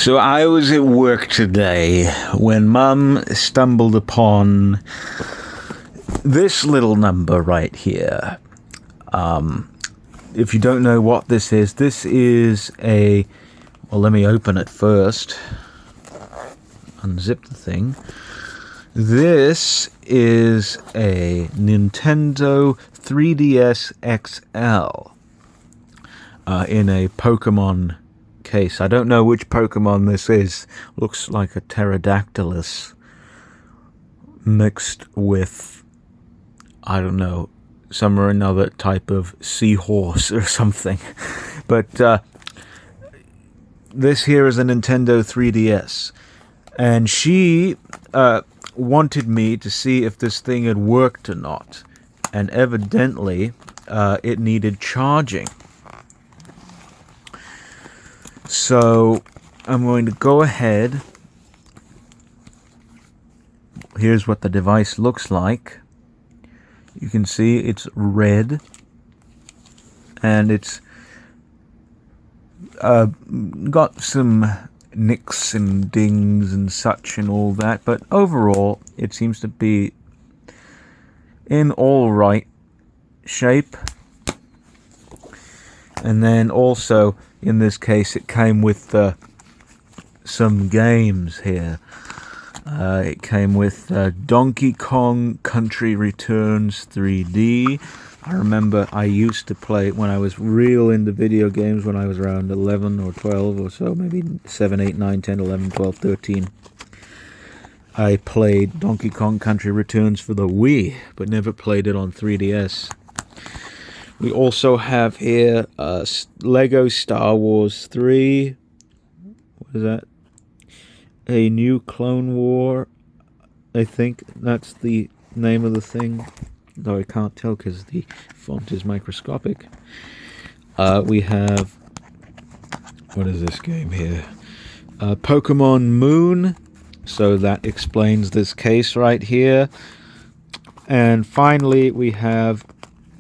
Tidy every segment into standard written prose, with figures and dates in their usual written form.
So I was at work today when Mum stumbled upon this little number right here. If you don't know what this is a... Well, let me open it first. Unzip the thing. This is a Nintendo 3DS XL in a Pokemon case. I don't know which Pokemon this is. Looks like a Pterodactylus mixed with, I don't know, some or another type of seahorse or something. But this here is a Nintendo 3DS. And she wanted me to see if this thing had worked or not. And evidently, it needed charging. So I'm going to go ahead. Here's what the device looks like. You can see it's red. And it's got some nicks and dings and such and all that. But overall, it seems to be in all right shape. And then also, in this case, it came with some games here. It came with Donkey Kong Country Returns 3D. I remember I used to play it when I was real into video games when I was around 11 or 12 or so, maybe 7, 8, 9, 10, 11, 12, 13. I played Donkey Kong Country Returns for the Wii, but never played it on 3DS. We also have here Lego Star Wars 3. What is that? A New Clone War. I think that's the name of the thing. Though I can't tell because the font is microscopic. We have... What is this game here? Pokemon Moon. So that explains this case right here. And finally we have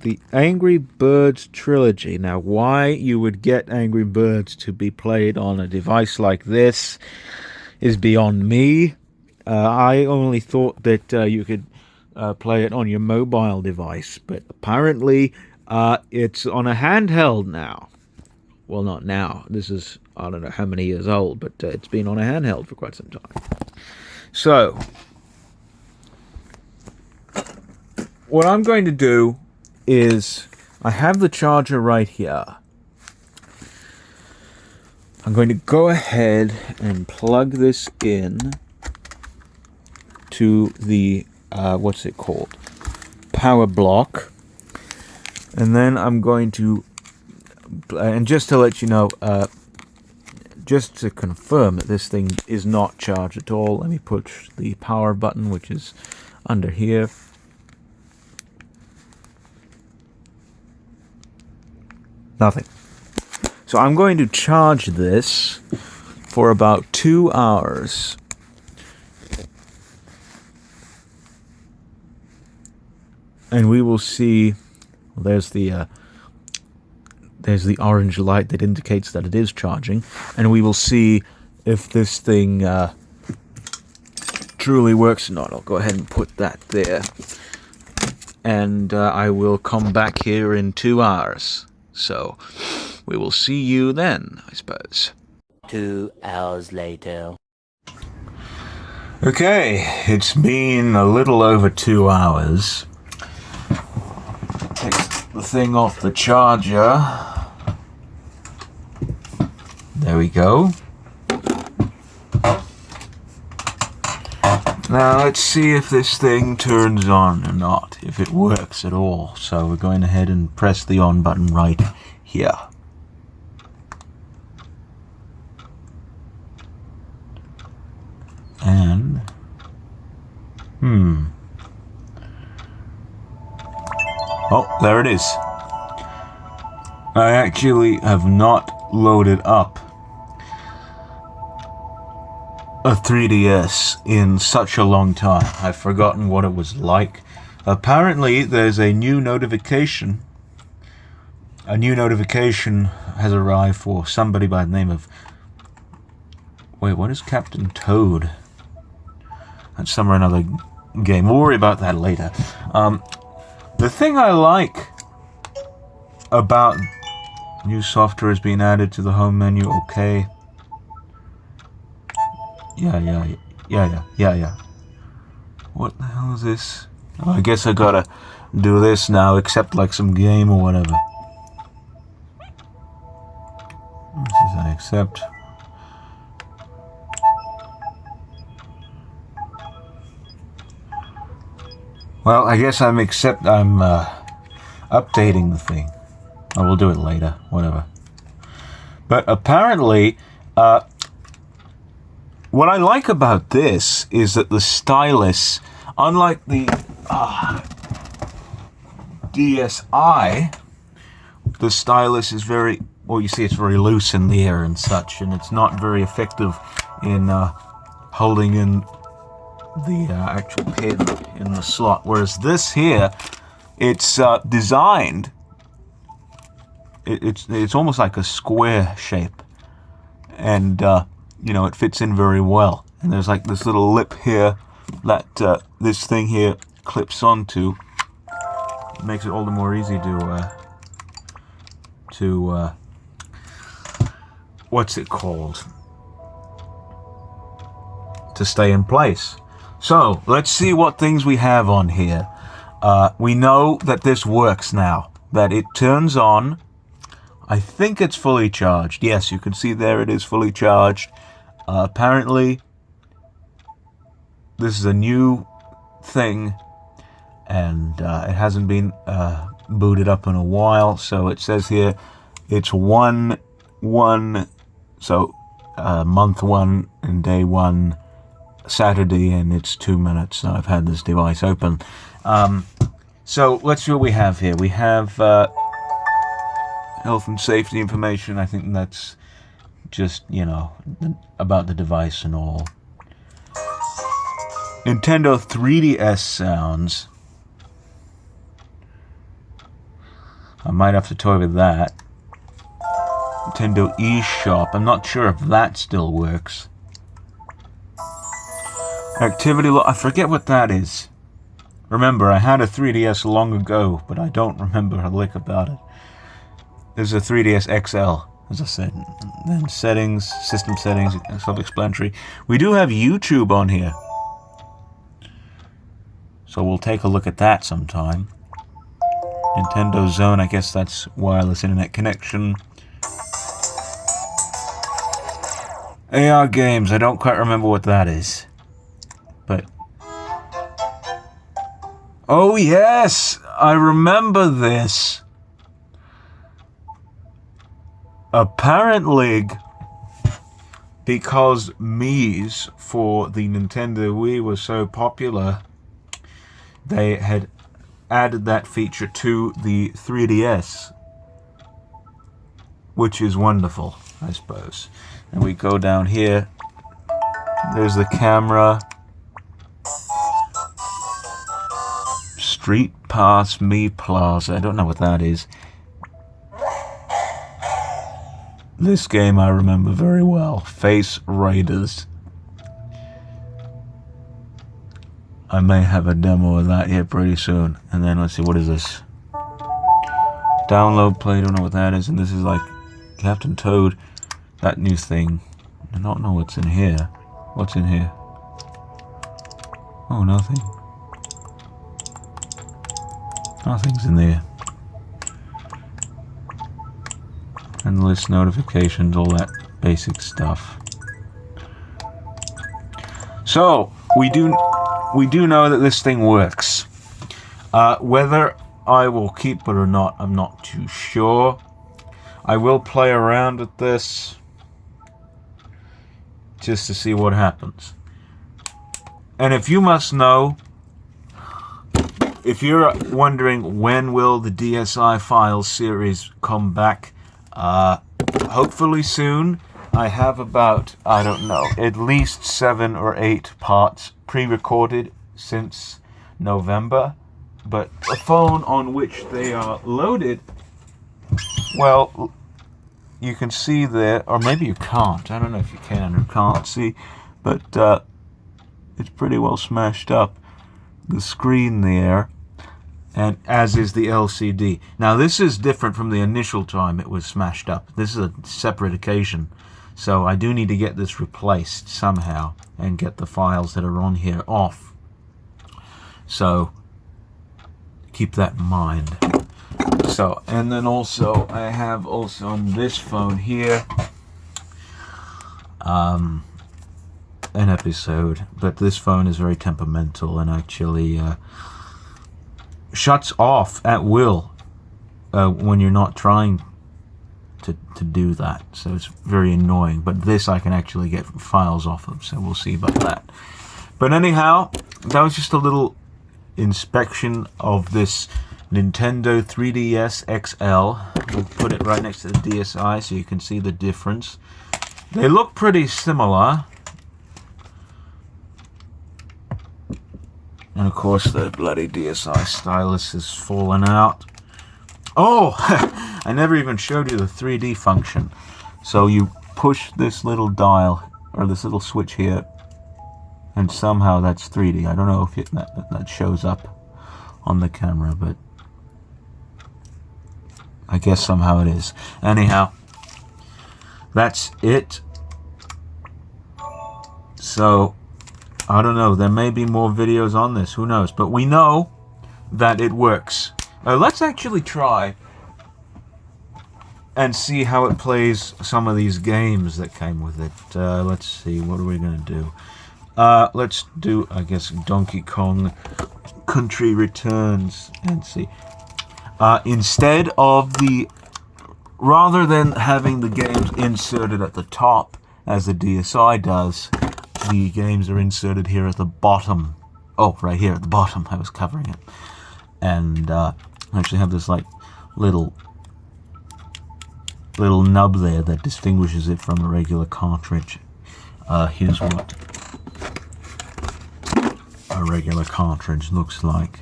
the Angry Birds trilogy. Now, why you would get Angry Birds to be played on a device like this is beyond me. I only thought that you could play it on your mobile device, but apparently it's on a handheld now. Well, not now. This is, I don't know how many years old, but it's been on a handheld for quite some time. So, what I'm going to do is, I have the charger right here. I'm going to go ahead and plug this in to the, what's it called? Power block. And then I'm going to, and just to let you know, just to confirm that this thing is not charged at all, let me push the power button, which is under here. Nothing. So I'm going to charge this for about 2 hours. And we will see, well, there's the orange light that indicates that it is charging. And we will see if this thing truly works or not. I'll go ahead and put that there. And I will come back here in 2 hours. So, we will see you then, I suppose. 2 hours later. Okay, it's been a little over 2 hours. Take the thing off the charger. There we go. Now let's see if this thing turns on or not, if it works at all. So we're going ahead and press the on button right here. And, oh, there it is. I actually have not loaded up a 3DS in such a long time. I've forgotten what it was like. Apparently, there's a new notification. A new notification has arrived for somebody by the name of Wait, what is Captain Toad? That's somewhere another game. We'll worry about that later. The thing I like about new software has been added to the home menu. Okay. Yeah. What the hell is this? Oh, I guess I gotta do this now, accept like some game or whatever. This is I accept. Well, I guess I'm updating the thing. I will do it later, whatever. But apparently, what I like about this is that the stylus, unlike the DSi, the stylus is very, well, you see it's very loose in the air and such, and it's not very effective in holding in the actual pen in the slot. Whereas this here, it's designed, it's almost like a square shape, and you know, it fits in very well. And there's like this little lip here that this thing here clips onto. It makes it all the more easy to what's it called? To stay in place. So let's see what things we have on here. We know that this works now, that it turns on. I think it's fully charged. Yes, you can see there it is fully charged. Apparently, this is a new thing, and it hasn't been booted up in a while. So it says here it's 1/1, so month 1 and day 1, Saturday, and it's 2 minutes. So I've had this device open. So let's see what we have here. We have health and safety information. I think that's just, you know, about the device and all. Nintendo 3DS sounds. I might have to toy with that. Nintendo eShop. I'm not sure if that still works. Activity log. I forget what that is. Remember, I had a 3DS long ago, but I don't remember a lick about it. There's a 3DS XL, as I said. Then settings, system settings, self-explanatory. We do have YouTube on here, so we'll take a look at that sometime. Nintendo Zone, I guess that's wireless internet connection. AR games, I don't quite remember what that is. But oh yes, I remember this. Apparently, because Mii's for the Nintendo Wii was so popular, they had added that feature to the 3DS, which is wonderful, I suppose. And we go down here. There's the camera. Street Pass Mii Plaza. I don't know what that is. This game I remember very well. Face Raiders. I may have a demo of that here pretty soon. And then let's see, what is this? Download play, don't know what that is. And this is like Captain Toad. That new thing. I don't know what's in here. What's in here? Oh, nothing. Nothing's in there. Endless notifications, all that basic stuff. So we do know that this thing works. Whether I will keep it or not, I'm not too sure. I will play around with this just to see what happens. And if you must know, if you're wondering when will the DSi Files series come back, hopefully soon. I have about, I don't know, at least 7 or 8 parts pre-recorded since November, but the phone on which they are loaded, well, you can see there, or maybe you can't. I don't know if you can or can't see, but it's pretty well smashed up. The screen there, and as is the LCD. Now this is different from the initial time it was smashed up. This is a separate occasion, so I do need to get this replaced somehow and get the files that are on here off. So keep that in mind. So, and then also I have also on this phone here an episode, but this phone is very temperamental and actually shuts off at will when you're not trying to do that, so it's very annoying. But this I can actually get files off of, so we'll see about that. But anyhow, that was just a little inspection of this Nintendo 3DS XL. We'll put it right next to the DSi so you can see the difference. They look pretty similar. And of course the bloody DSi stylus has fallen out. Oh! I never even showed you the 3D function. So you push this little dial, or this little switch here, and somehow that's 3D. I don't know if that shows up on the camera, but I guess somehow it is. Anyhow, that's it. So I don't know, there may be more videos on this, who knows, but we know that it works. Let's actually try and see how it plays some of these games that came with it. Let's see, what are we going to do? Let's do, I guess, Donkey Kong Country Returns and see. Instead of rather than having the games inserted at the top as the DSi does, the games are inserted here at the bottom. Oh, right here at the bottom. I was covering it. And I actually have this like little nub there that distinguishes it from a regular cartridge. Here's what a regular cartridge looks like.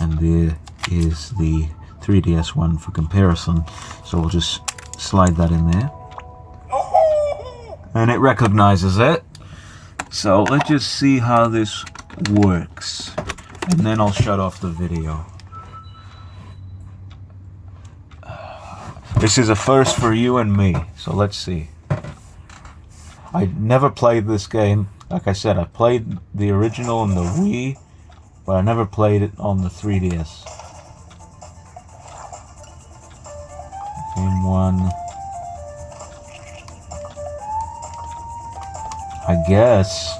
And there is the 3DS one for comparison. So we'll just slide that in there. And it recognizes it. So let's just see how this works, and then I'll shut off the video. This is a first for you and me, so let's see. I never played this game. Like I said, I played the original on the Wii, but I never played it on the 3DS. Game 1. I guess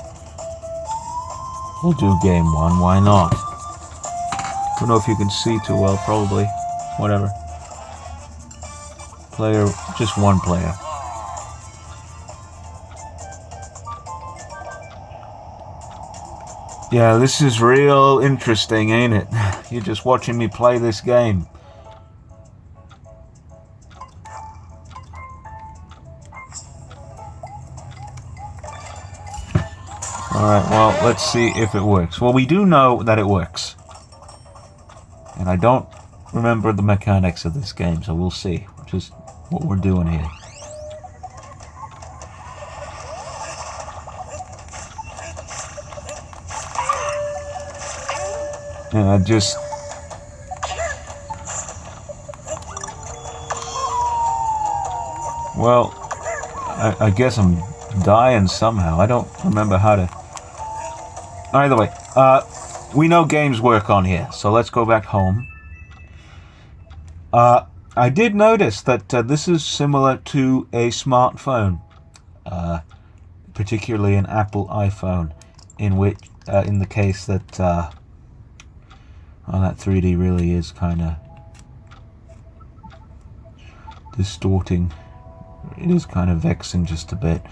we'll do game 1, why not? Don't know if you can see too well, probably. Whatever. Player, just one player. Yeah, this is real interesting, ain't it? You're just watching me play this game. Alright, well, let's see if it works. Well, we do know that it works. And I don't remember the mechanics of this game, so we'll see just what we're doing here. And I just... Well, I guess I'm dying somehow. I don't remember how to... Either way, we know games work on here, so let's go back home. I did notice that this is similar to a smartphone, particularly an Apple iPhone, in the case that that 3D really is kind of distorting. It is kind of vexing just a bit,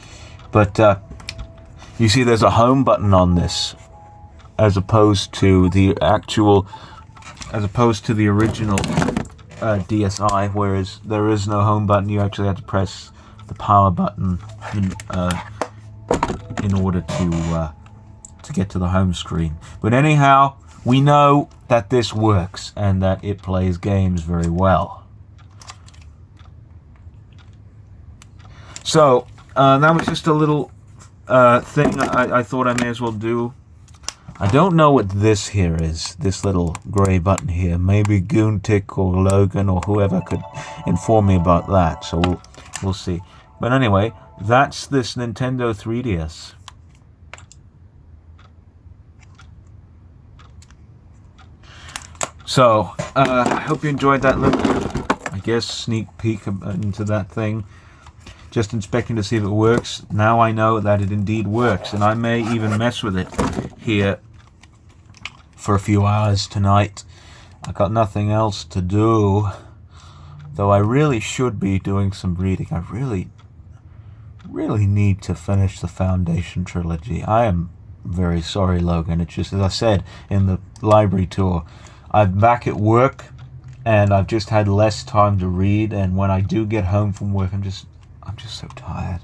but you see, there's a home button on this, as opposed to the original DSi, whereas there is no home button. You actually have to press the power button in order to get to the home screen. But anyhow, we know that this works and that it plays games very well. So that was just a little thing I thought I may as well do. I don't know what this here is, this little grey button here. Maybe Goontick or Logan or whoever could inform me about that. So we'll see. But anyway, that's this Nintendo 3DS. So, I hope you enjoyed that little, I guess, sneak peek into that thing. Just inspecting to see if it works. Now I know that it indeed works, and I may even mess with it here for a few hours tonight. I got nothing else to do, though I really should be doing some reading. I really need to finish the Foundation trilogy. I am very sorry, Logan. It's just, as I said in the library tour, I'm back at work and I've just had less time to read, and when I do get home from work, I'm just so tired.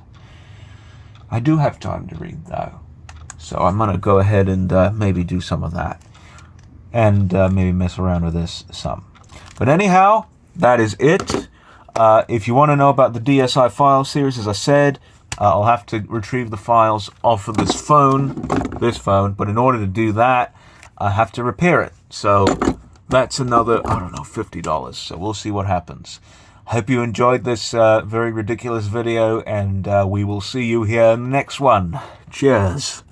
I do have time to read though, so I'm gonna go ahead and maybe do some of that, and maybe mess around with this some. But anyhow, that is it. If you want to know about the DSi Files series, as I said, I'll have to retrieve the files off of this phone, but in order to do that, I have to repair it. So that's another, I don't know, $50. So we'll see what happens. Hope you enjoyed this very ridiculous video, and we will see you here in the next one. Cheers.